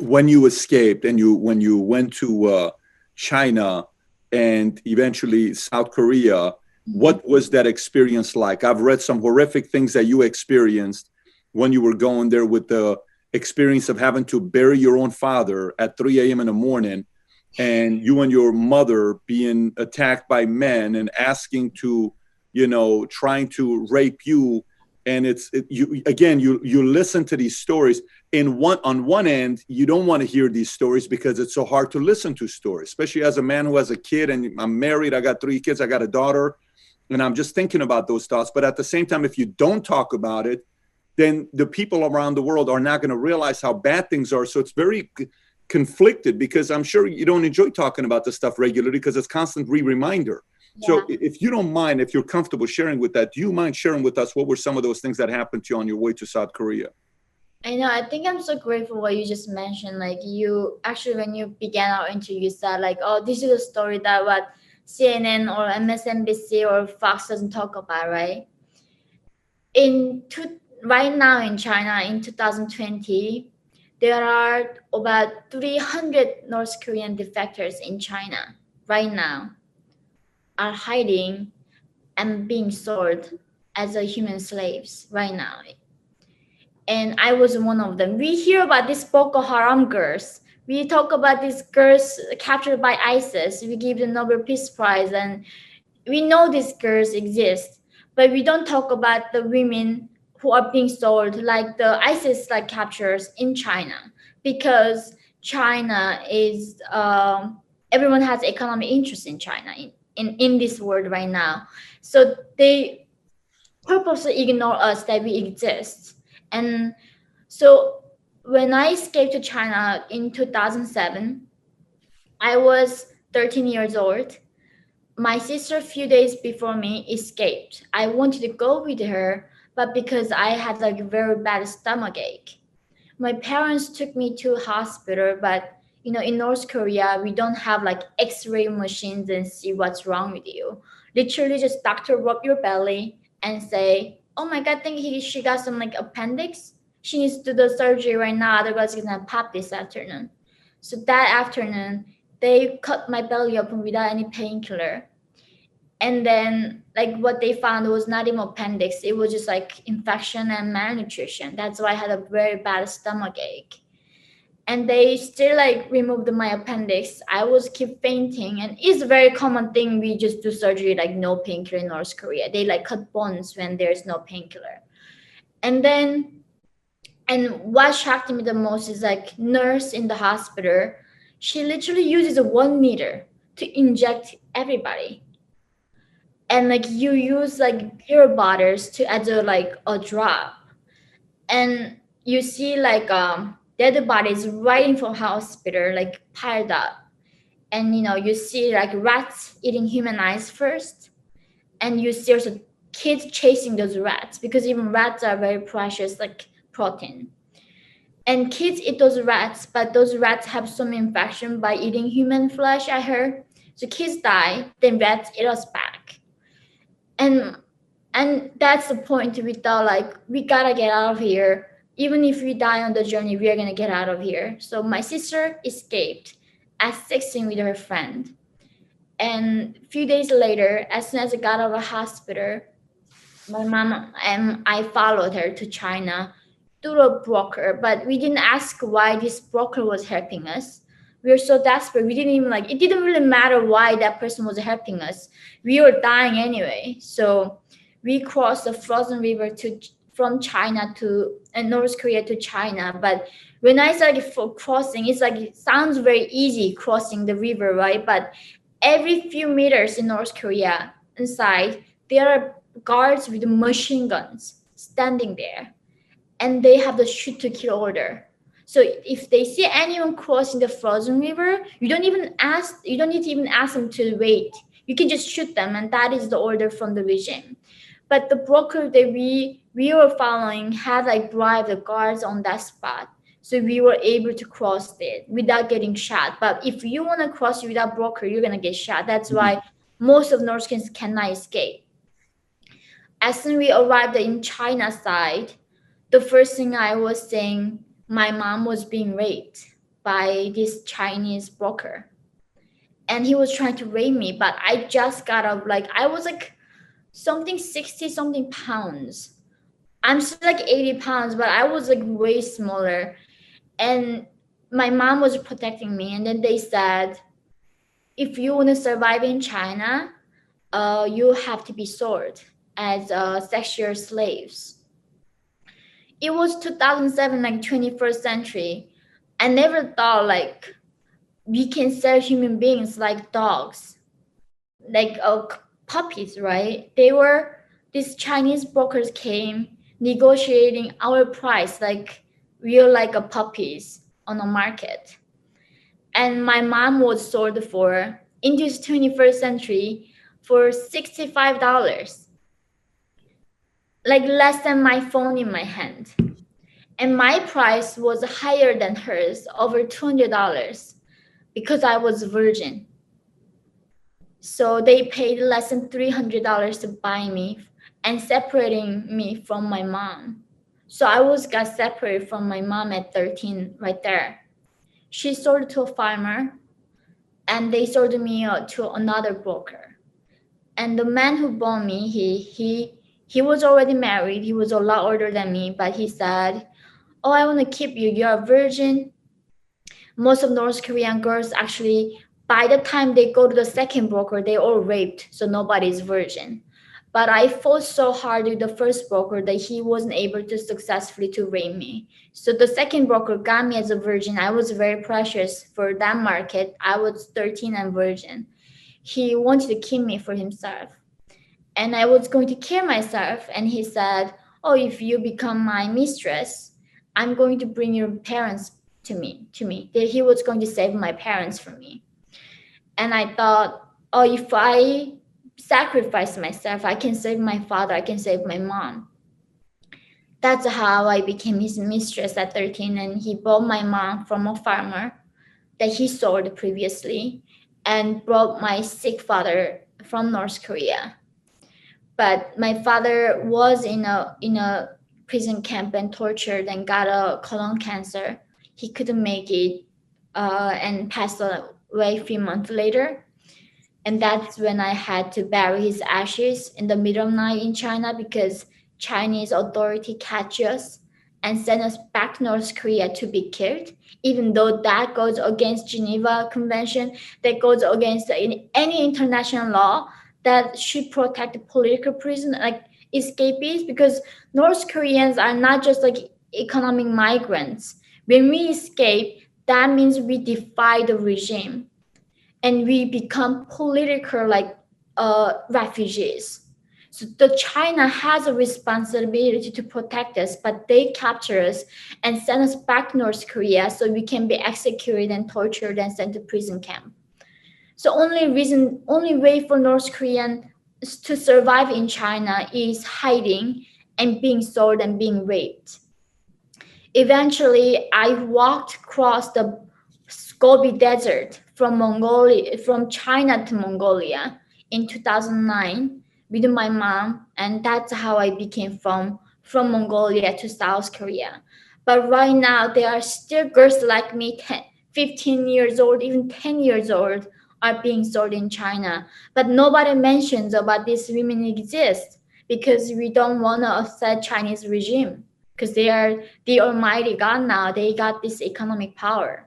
when you escaped and when you went to China and eventually South Korea, what was that experience like? I've read some horrific things that you experienced when you were going there, with the experience of having to bury your own father at 3 a.m. in the morning, and you and your mother being attacked by men and asking to, trying to rape you. And you listen to these stories. On one end, you don't want to hear these stories because it's so hard to listen to stories, especially as a man who has a kid, and I'm married, I got 3 kids, I got a daughter, and I'm just thinking about those thoughts. But at the same time, if you don't talk about it, then the people around the world are not going to realize how bad things are. So it's very conflicted, because I'm sure you don't enjoy talking about this stuff regularly because it's constant reminder. Yeah. So if you don't mind, if you're comfortable sharing with that, do you mind sharing with us what were some of those things that happened to you on your way to South Korea? I know. I think I'm so grateful what you just mentioned. Like, you actually, when you began our interview, you said like, oh, this is a story that what CNN or MSNBC or Fox doesn't talk about, right? Right now in China in 2020, there are about 300 North Korean defectors in China right now, are hiding and being sold as a human slaves right now. And I was one of them. We hear about these Boko Haram girls. We talk about these girls captured by ISIS. We give the Nobel Peace Prize, and we know these girls exist, but we don't talk about the women who are being sold, like the ISIS like captures in China, because China is everyone has economic interest in China in this world right now. So they purposely ignore us that we exist. And so when I escaped to China in 2007, I was 13 years old. My sister, a few days before me, escaped. I wanted to go with her, but because I had like a very bad stomach ache, my parents took me to a hospital. But in North Korea, we don't have like X-ray machines and see what's wrong with you. Literally, just doctor rub your belly and say, "Oh my God, I think she got some like appendix. She needs to do the surgery right now, otherwise it's gonna pop this afternoon." So that afternoon, they cut my belly open without any painkiller. And then like what they found was not even appendix, it was just like infection and malnutrition. That's why I had a very bad stomach ache. And they still like removed my appendix. I was keep fainting, and it's a very common thing. We just do surgery like no painkiller in North Korea. They like cut bones when there's no painkiller. And what shocked me the most is like nurse in the hospital, she literally uses a 1 meter to inject everybody. And like you use like beer bottles to add a drop, and you see like dead bodies right in from hospital like piled up. And you see like rats eating human eyes first, and you see also kids chasing those rats, because even rats are very precious like protein. And kids eat those rats, but those rats have some infection by eating human flesh, I heard. So kids die, then rats eat us back. And that's the point. We thought like we gotta get out of here. Even if we die on the journey, we are gonna get out of here. So my sister escaped at 16 with her friend. And a few days later, as soon as I got out of the hospital, my mom and I followed her to China through a broker. But we didn't ask why this broker was helping us. We were so desperate. We didn't even it didn't really matter why that person was helping us. We were dying anyway. So we crossed the frozen river from China to North Korea to China. But when I started crossing, it sounds very easy crossing the river, right? But every few meters in North Korea inside, there are guards with machine guns standing there, and they have the shoot to kill order. So if they see anyone crossing the frozen river, you don't need to even ask them to wait. You can just shoot them, and that is the order from the regime. But the broker that we were following had bribed the guards on that spot. So we were able to cross it without getting shot. But if you want to cross without broker, you're gonna get shot. That's why most of North Koreans cannot escape. As soon as we arrived in China side, the first thing I was saying, my mom was being raped. by this Chinese broker. And he was trying to rape me, but I just got up, like, I was like something 60 something pounds. I'm still like 80 pounds, but I was like way smaller. And my mom was protecting me. And then they said, if you want to survive in China, you have to be sold as sexual slaves. It was 2007, like 21st century. I never thought like we can sell human beings like dogs, like puppies, right? These Chinese brokers came negotiating our price like real like a puppies on the market. And my mom was sold for, in this 21st century, for $65, like less than my phone in my hand. And my price was higher than hers, over $200, because I was virgin. So they paid less than $300 to buy me and separating me from my mom. So I got separated from my mom at 13 right there. She sold to a farmer, and they sold me to another broker. And the man who bought me, he was already married. He was a lot older than me, but he said, "Oh, I want to keep you. You're a virgin." Most of North Korean girls actually, by the time they go to the second broker, they all raped, so nobody's virgin. But I fought so hard with the first broker that he wasn't able to successfully to rape me. So the second broker got me as a virgin. I was very precious for that market. I was 13 and virgin. He wanted to keep me for himself. And I was going to kill myself. And he said, "Oh, if you become my mistress, I'm going to bring your parents to me. That he was going to save my parents from me." And I thought, oh, if I sacrifice myself, I can save my father, I can save my mom. That's how I became his mistress at 13. And he bought my mom from a farmer that he sold previously, and brought my sick father from North Korea. But my father was in a prison camp and tortured and got a colon cancer. He couldn't make it and passed away a few months later. And that's when I had to bury his ashes in the middle of the night in China, because Chinese authority catch us and send us back to North Korea to be killed, even though that goes against Geneva Convention, that goes against any international law that should protect political prisoners, like escapees, because North Koreans are not just like economic migrants. When we escape, that means we defy the regime and we become political like refugees. So the China has a responsibility to protect us, but they capture us and send us back to North Korea so we can be executed and tortured and sent to prison camp. So only way for North Korean to survive in China is hiding and being sold and being raped. Eventually, I walked across the Gobi Desert from China to Mongolia in 2009 with my mom, and that's how I became from Mongolia to South Korea. But right now, there are still girls like me, 15 years old, even 10 years old, are being sold in China. But nobody mentions about these women exist, because we don't want to upset Chinese regime, because they are the almighty God now. They got this economic power.